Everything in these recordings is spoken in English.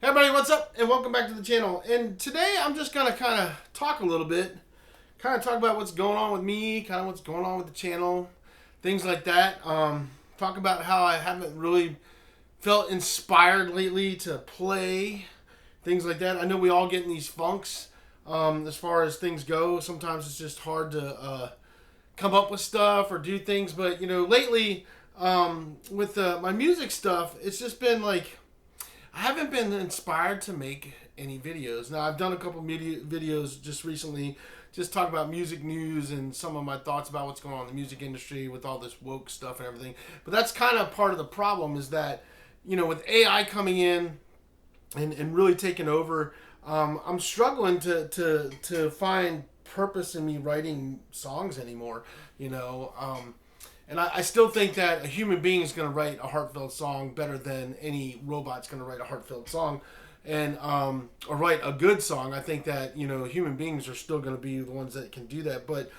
Hey everybody, what's up? And welcome back to the channel. And today I'm just gonna kind of talk a little bit, kind of talk about what's going on with me, kind of what's going on with the channel, things like that. Talk about how I haven't really felt inspired lately to play, things like that. I know we all get in these funks as far as things go. Sometimes it's just hard to come up with stuff or do things. But you know, lately with my music stuff, it's just been like I haven't been inspired to make any videos. Now, I've done a couple media videos just recently, just talk about music news and some of my thoughts about what's going on in the music industry with all this woke stuff and everything. But that's kind of part of the problem is that, you know, with AI coming in and really taking over, I'm struggling to find purpose in me writing songs anymore, you know. And I still think that a human being is going to write a heartfelt song better than any robot's going to write a heartfelt song, and or write a good song. I think that human beings are still going to be the ones that can do that. But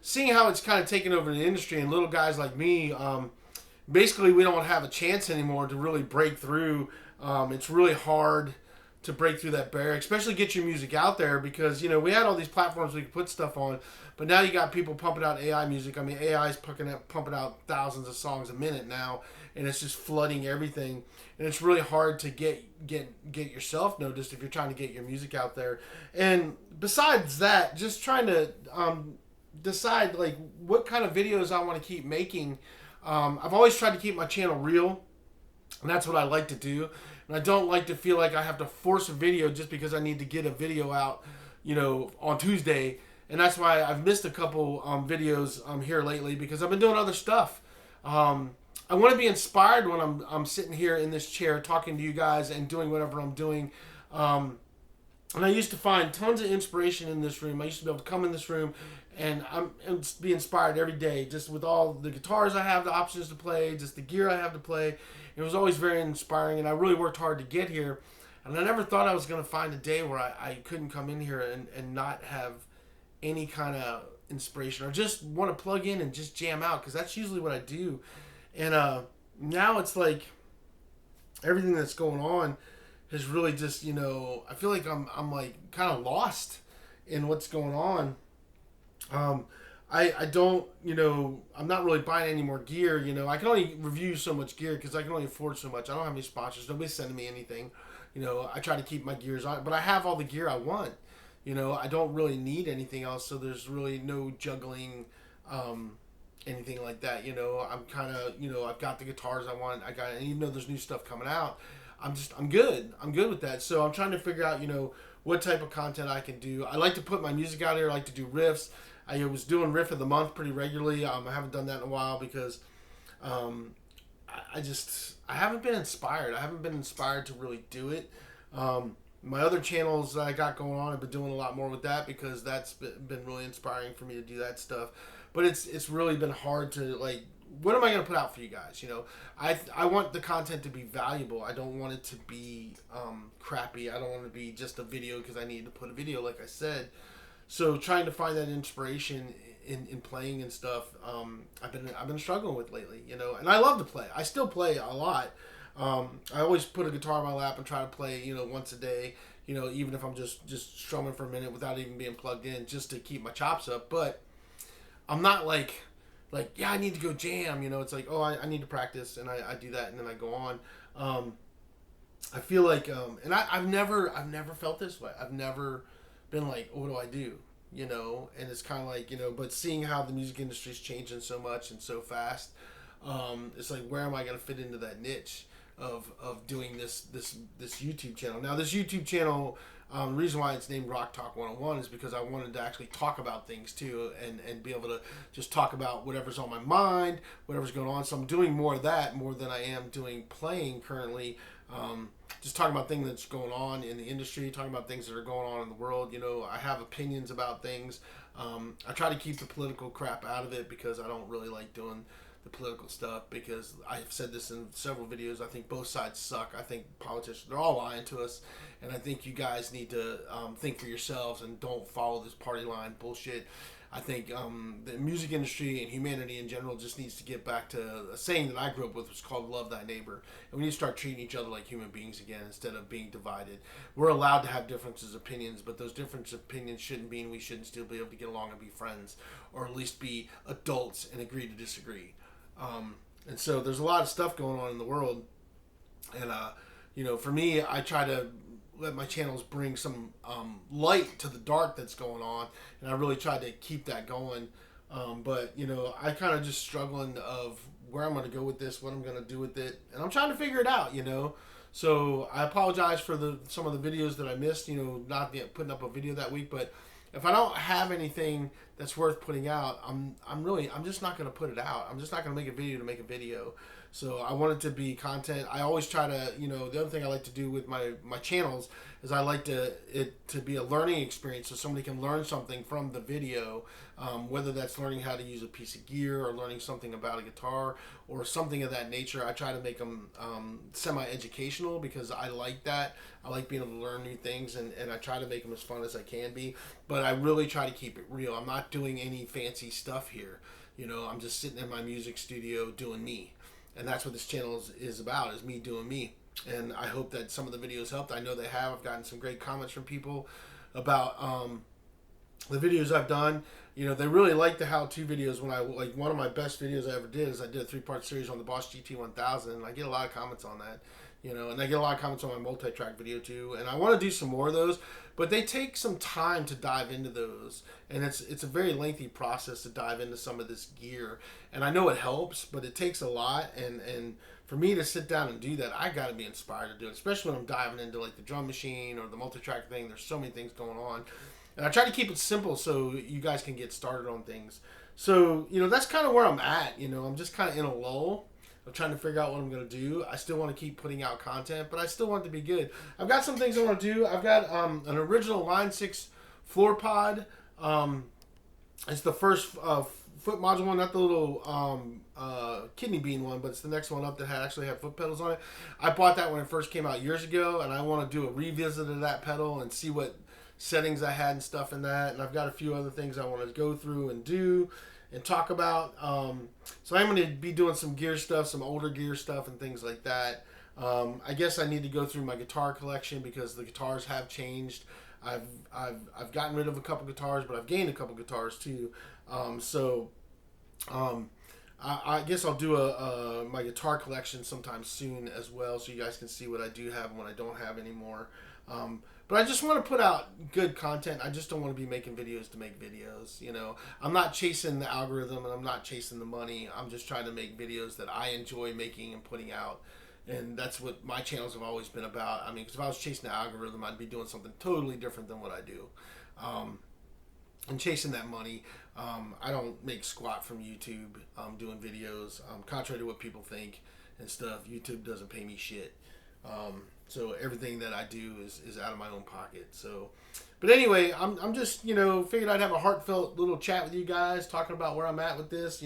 seeing how it's kind of taken over the industry and little guys like me, basically we don't have a chance anymore to really break through. It's really hard to break through that barrier, especially get your music out there because we had all these platforms we could put stuff on, but now you got people pumping out AI music. I mean, AI is pumping out thousands of songs a minute now, and it's just flooding everything, and it's really hard to get yourself noticed if you're trying to get your music out there. And besides that, just trying to decide like what kind of videos I want to keep making. I've always tried to keep my channel real, and that's what I like to do. And I don't like to feel like I have to force a video just because I need to get a video out, on Tuesday. And that's why I've missed a couple videos here lately because I've been doing other stuff. I want to be inspired when I'm sitting here in this chair talking to you guys and doing whatever I'm doing. And I used to find tons of inspiration in this room. I used to be able to come in this room and be inspired every day, just with all the guitars I have, the options to play, just the gear I have to play. It was always very inspiring, and I really worked hard to get here. And I never thought I was going to find a day where I couldn't come in here and not have any kind of inspiration or just want to plug in and just jam out, because that's usually what I do. And now it's like everything that's going on is really just, I feel like I'm like kind of lost in what's going on. I don't, I'm not really buying any more gear. I can only review so much gear because I can only afford so much. I don't have any sponsors. Nobody's sending me anything. I try to keep my gears on, but I have all the gear I want. I don't really need anything else, so there's really no juggling anything like that. I'm kind of, I've got the guitars I want. And even though there's new stuff coming out, I'm good. I'm good with that. So I'm trying to figure out, what type of content I can do. I like to put my music out here. I like to do riffs. I was doing riff of the month pretty regularly. I haven't done that in a while because I haven't been inspired. I haven't been inspired to really do it. My other channels that I got going on, I've been doing a lot more with that because that's been really inspiring for me to do that stuff. But it's really been hard to, like, what am I going to put out for you guys? I want the content to be valuable. I don't want it to be crappy. I don't want it to be just a video because I need to put a video, like I said. So trying to find that inspiration in playing and stuff, I've been struggling with lately, And I love to play. I still play a lot. I always put a guitar in my lap and try to play, once a day, even if I'm just strumming for a minute without even being plugged in, just to keep my chops up. But I'm not like yeah, I need to go jam. It's like, oh, I need to practice, and I do that, and then I go on. I feel like, and I've never felt this way. I've never been like, what do I do? And it's kind of like, but seeing how the music industry is changing so much and so fast, it's like, where am I going to fit into that niche of doing this YouTube channel? Now, this YouTube channel, the reason why it's named Rock Talk 101 is because I wanted to actually talk about things too, and be able to just talk about whatever's on my mind, whatever's going on. So I'm doing more of that more than I am doing playing currently. Just talking about things that's going on in the industry, talking about things that are going on in the world. I have opinions about things. I try to keep the political crap out of it because I don't really like doing the political stuff, because I've said this in several videos. I think both sides suck. I think politicians, they're all lying to us, and I think you guys need to think for yourselves and don't follow this party line bullshit. I think the music industry and humanity in general just needs to get back to a saying that I grew up with, was called "Love thy neighbor," and we need to start treating each other like human beings again instead of being divided. We're allowed to have differences of opinions, but those different opinions shouldn't mean we shouldn't still be able to get along and be friends, or at least be adults and agree to disagree. And so there's a lot of stuff going on in the world, and for me, I try to let my channels bring some light to the dark that's going on, and I really try to keep that going. But I kind of just struggling of where I'm going to go with this, what I'm going to do with it, and I'm trying to figure it out. So I apologize for some of the videos that I missed. Not putting up a video that week, but if I don't have anything that's worth putting out, I'm just not going to put it out. I'm just not going to make a video to make a video. So I want it to be content. I always try to, the other thing I like to do with my channels is I like it to be a learning experience, so somebody can learn something from the video, whether that's learning how to use a piece of gear or learning something about a guitar or something of that nature. I try to make them semi-educational because I like that. I like being able to learn new things, and I try to make them as fun as I can be. But I really try to keep it real. I'm not doing any fancy stuff here. I'm just sitting in my music studio doing me. And that's what this channel is about, is me doing me. And I hope that some of the videos helped. I know they have. I've gotten some great comments from people about the videos I've done. They really like the how-to videos. One of my best videos I ever did is I did a 3-part series on the Boss GT1000, and I get a lot of comments on that. And I get a lot of comments on my multi-track video too. And I want to do some more of those, but they take some time to dive into those. And it's a very lengthy process to dive into some of this gear. And I know it helps, but it takes a lot. And for me to sit down and do that, I got to be inspired to do it, especially when I'm diving into like the drum machine or the multi-track thing. There's so many things going on. And I try to keep it simple so you guys can get started on things. So, that's kind of where I'm at. I'm just kind of in a lull. I'm trying to figure out what I'm going to do. I still want to keep putting out content, but I still want it to be good. I've got some things I want to do. I've got an original Line 6 floor pod. It's the first foot module one, not the little kidney bean one, but it's the next one up that actually had foot pedals on it. I bought that when it first came out years ago, and I want to do a revisit of that pedal and see what settings I had and stuff in that. And I've got a few other things I want to go through and do and talk about. So I'm going to be doing some gear stuff, some older gear stuff and things like that. I guess I need to go through my guitar collection because the guitars have changed. I've gotten rid of a couple guitars, but I've gained a couple guitars too. I guess I'll do my guitar collection sometime soon as well, so you guys can see what I do have and what I don't have anymore. But I just want to put out good content. I just don't want to be making videos to make videos. I'm not chasing the algorithm and I'm not chasing the money. I'm just trying to make videos that I enjoy making and putting out. And that's what my channels have always been about. Because if I was chasing the algorithm, I'd be doing something totally different than what I do. And chasing that money, I don't make squat from YouTube doing videos. Contrary to what people think and stuff, YouTube doesn't pay me shit. So everything that I do is out of my own pocket. So, but anyway, I'm just, figured I'd have a heartfelt little chat with you guys, talking about where I'm at with this.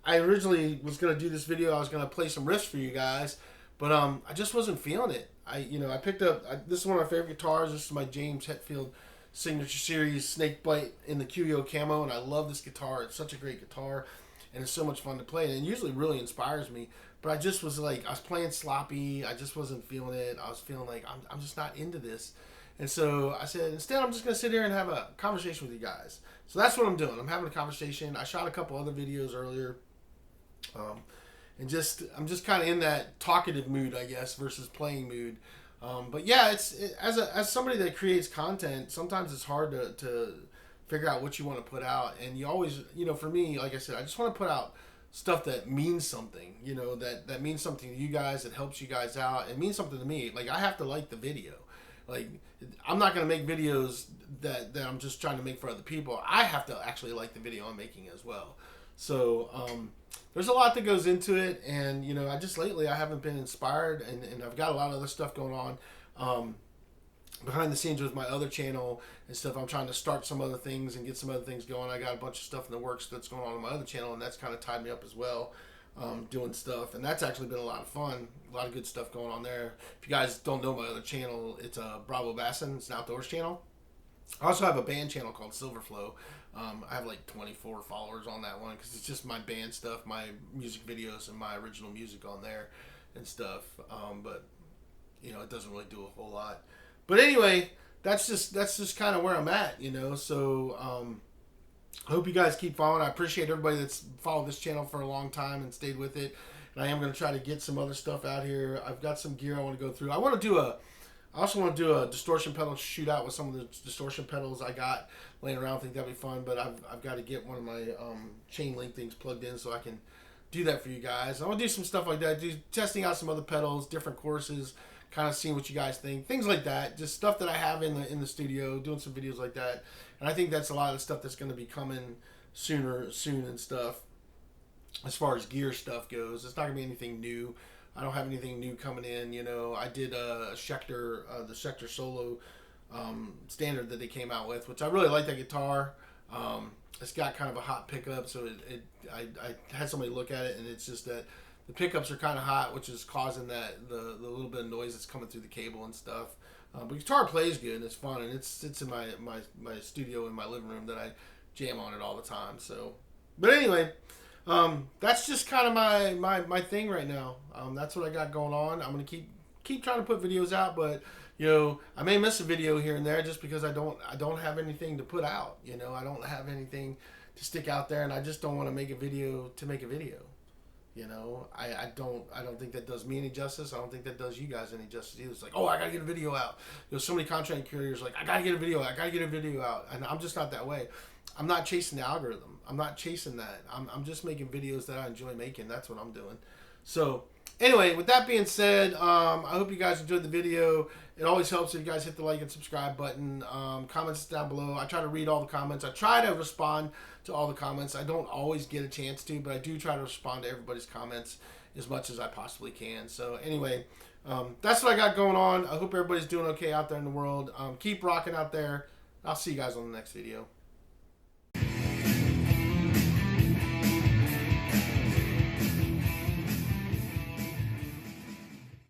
I originally was going to do this video. I was going to play some riffs for you guys, but I just wasn't feeling it. I picked up, this is one of my favorite guitars. This is my James Hetfield Signature Series Snakebite in the QEO camo, and I love this guitar. It's such a great guitar, and it's so much fun to play, and it usually really inspires me. But I just was like, I was playing sloppy. I just wasn't feeling it. I was feeling like I'm just not into this. And so I said, instead, I'm just going to sit here and have a conversation with you guys. So that's what I'm doing. I'm having a conversation. I shot a couple other videos earlier. And I'm just kind of in that talkative mood, I guess, versus playing mood. But yeah, as somebody that creates content, sometimes it's hard to figure out what you want to put out. And you always, for me, like I said, I just want to put out stuff that means something, that means something to you guys, that helps you guys out. It means something to me. Like, I have to like the video. Like, I'm not going to make videos that I'm just trying to make for other people. I have to actually like the video I'm making as well. So, there's a lot that goes into it, and, I just lately, I haven't been inspired, and I've got a lot of other stuff going on, behind the scenes with my other channel and stuff. I'm trying to start some other things and get some other things going. I got a bunch of stuff in the works that's going on my other channel, and that's kind of tied me up as well, doing stuff, and that's actually been a lot of fun. A lot of good stuff going on there. If you guys don't know my other channel, it's Bravo Bassin. It's an outdoors channel. I also have a band channel called Silverflow. I have like 24 followers on that one because it's just my band stuff, my music videos, and my original music on there and stuff. But you know, it doesn't really do a whole lot. But anyway, that's just kind of where I'm at, you know. So I hope you guys keep following. I appreciate everybody that's followed this channel for a long time and stayed with it. And I am going to try to get some other stuff out here. I've got some gear I want to go through. I also want to do a distortion pedal shootout with some of the distortion pedals I got laying around. I think that'd be fun. But I've got to get one of my chain link things plugged in so I can do that for you guys. I want to do some stuff like that. Testing out some other pedals, different courses, kind of seeing what you guys think, things like that. Just stuff that I have in the studio, doing some videos like that. And I think that's a lot of the stuff that's going to be coming soon and stuff. As far as gear stuff goes, it's not going to be anything new. I don't have anything new coming in. You know, I did a Schecter, the Schecter Solo standard that they came out with, which I really like that guitar. It's got kind of a hot pickup, so I had somebody look at it, and it's just that the pickups are kind of hot, which is causing that the little bit of noise that's coming through the cable and stuff. But the guitar plays good and it's fun, and it's in my studio in my living room that I jam on it all the time. So, but anyway, that's just kind of my thing right now. That's what I got going on. I'm gonna keep trying to put videos out, but you know, I may miss a video here and there just because I don't have anything to put out. You know, I don't have anything to stick out there, and I just don't want to make a video to make a video. You know, I don't think that does me any justice. I don't think that does you guys any justice either. It's like, oh, I gotta get a video out. You know, so many content creators like, I gotta get a video out. And I'm just not that way. I'm not chasing the algorithm. I'm not chasing that. I'm just making videos that I enjoy making. That's what I'm doing. So anyway, with that being said, I hope you guys enjoyed the video. It always helps if you guys hit the like and subscribe button. Comments down below. I try to read all the comments. I try to respond to all the comments. I don't always get a chance to, but I do try to respond to everybody's comments as much as I possibly can. So anyway, that's what I got going on. I hope everybody's doing okay out there in the world. Keep rocking out there. I'll see you guys on the next video.